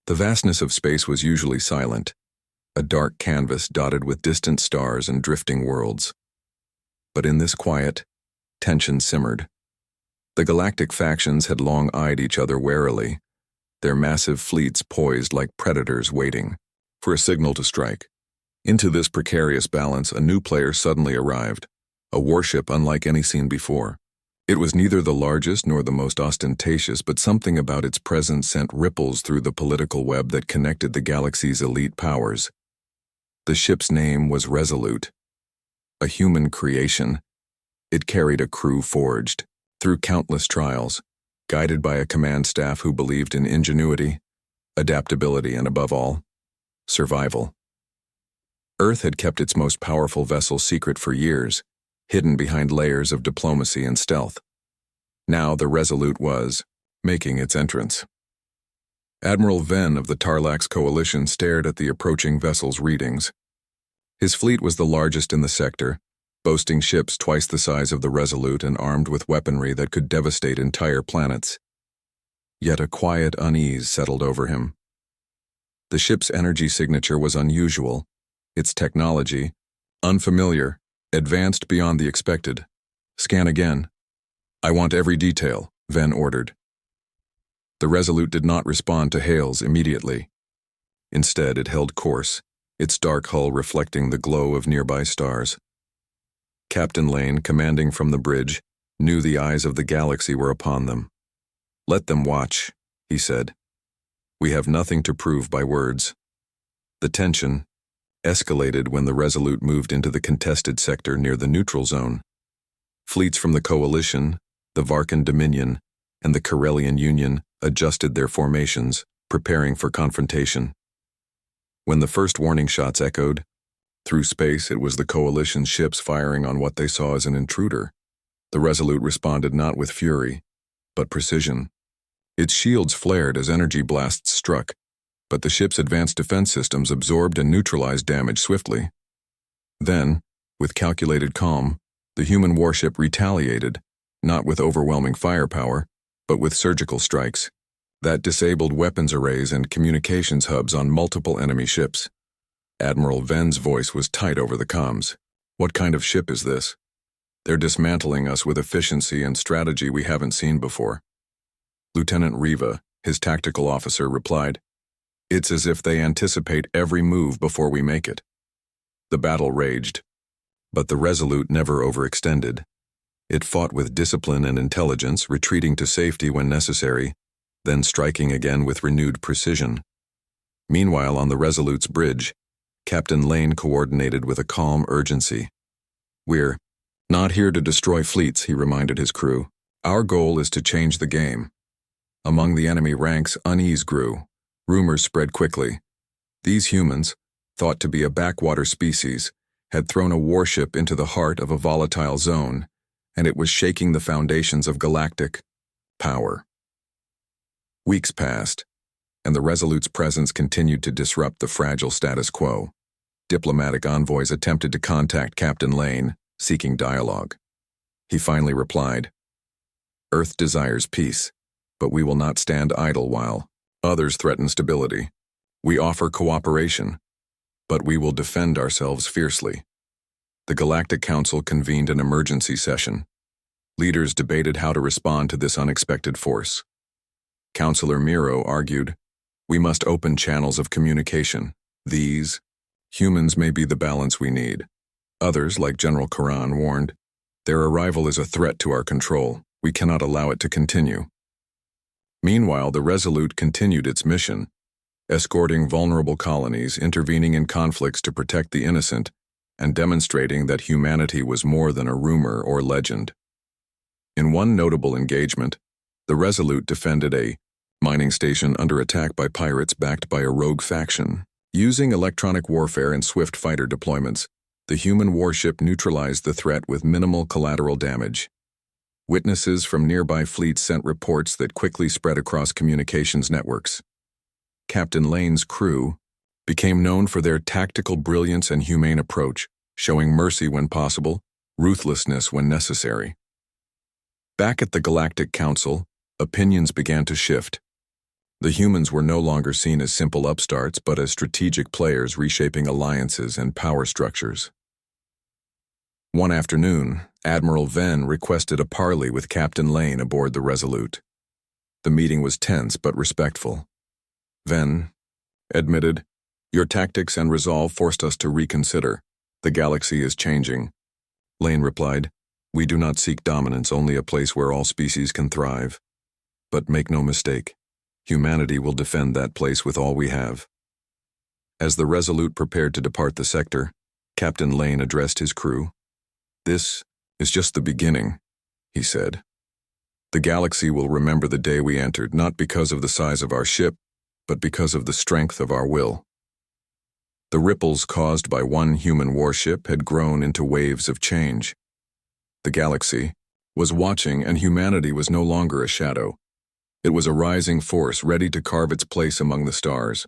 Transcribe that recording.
The vastness of space was usually silent, a dark canvas dotted with distant stars and drifting worlds. But in this quiet, tension simmered. The galactic factions had long eyed each other warily, their massive fleets poised like predators waiting for a signal to strike. Into this precarious balance, a new player suddenly arrived, a warship unlike any seen before. It was neither the largest nor the most ostentatious, but something about its presence sent ripples through the political web that connected the galaxy's elite powers. The ship's name was Resolute, a human creation. It carried a crew forged through countless trials, guided by a command staff who believed in ingenuity, adaptability, and above all, survival. Earth had kept its most powerful vessel secret for years, hidden behind layers of diplomacy and stealth. Now the Resolute was making its entrance. Admiral Venn of the Tarlax Coalition stared at the approaching vessel's readings. His fleet was the largest in the sector, boasting ships twice the size of the Resolute and armed with weaponry that could devastate entire planets. Yet a quiet unease settled over him. The ship's energy signature was unusual, its technology unfamiliar, advanced beyond the expected. "Scan again. I want every detail," Venn ordered. The Resolute did not respond to hails immediately. Instead, it held course, its dark hull reflecting the glow of nearby stars. Captain Lane, commanding from the bridge, knew the eyes of the galaxy were upon them. "Let them watch," he said. "We have nothing to prove by words." The tension escalated when the Resolute moved into the contested sector near the neutral zone. Fleets from the Coalition, the Varkan Dominion, and the Corellian Union adjusted their formations, preparing for confrontation. When the first warning shots echoed, through space it was the Coalition's ships firing on what they saw as an intruder. The Resolute responded not with fury, but precision. Its shields flared as energy blasts struck, but the ship's advanced defense systems absorbed and neutralized damage swiftly. Then, with calculated calm, the human warship retaliated, not with overwhelming firepower, but with surgical strikes that disabled weapons arrays and communications hubs on multiple enemy ships. Admiral Venn's voice was tight over the comms. "What kind of ship is this? They're dismantling us with efficiency and strategy we haven't seen before." Lieutenant Riva, his tactical officer, replied, "It's as if they anticipate every move before we make it." The battle raged, but the Resolute never overextended. It fought with discipline and intelligence, retreating to safety when necessary, then striking again with renewed precision. Meanwhile, on the Resolute's bridge, Captain Lane coordinated with a calm urgency. "We're not here to destroy fleets," he reminded his crew. "Our goal is to change the game." Among the enemy ranks, unease grew. Rumors spread quickly. These humans, thought to be a backwater species, had thrown a warship into the heart of a volatile zone, and it was shaking the foundations of galactic power. Weeks passed, and the Resolute's presence continued to disrupt the fragile status quo. Diplomatic envoys attempted to contact Captain Lane, seeking dialogue. He finally replied, "Earth desires peace, but we will not stand idle while others threaten stability. We offer cooperation, but we will defend ourselves fiercely." The Galactic Council convened an emergency session. Leaders debated how to respond to this unexpected force. Councillor Miro argued, "We must open channels of communication. These humans may be the balance we need." Others, like General Karan, warned, "Their arrival is a threat to our control. We cannot allow it to continue." Meanwhile, the Resolute continued its mission, escorting vulnerable colonies, intervening in conflicts to protect the innocent, and demonstrating that humanity was more than a rumor or legend. In one notable engagement, the Resolute defended a mining station under attack by pirates backed by a rogue faction. Using electronic warfare and swift fighter deployments, the human warship neutralized the threat with minimal collateral damage. Witnesses from nearby fleets sent reports that quickly spread across communications networks. Captain Lane's crew became known for their tactical brilliance and humane approach, showing mercy when possible, ruthlessness when necessary. Back at the Galactic Council, opinions began to shift. The humans were no longer seen as simple upstarts, but as strategic players reshaping alliances and power structures. One afternoon, Admiral Venn requested a parley with Captain Lane aboard the Resolute. The meeting was tense but respectful. Venn admitted, "Your tactics and resolve forced us to reconsider. The galaxy is changing." Lane replied, "We do not seek dominance, only a place where all species can thrive. But make no mistake, humanity will defend that place with all we have." As the Resolute prepared to depart the sector, Captain Lane addressed his crew. "This is just the beginning," he said. "The galaxy will remember the day we entered, not because of the size of our ship, but because of the strength of our will." The ripples caused by one human warship had grown into waves of change. The galaxy was watching, and humanity was no longer a shadow. It was a rising force ready to carve its place among the stars.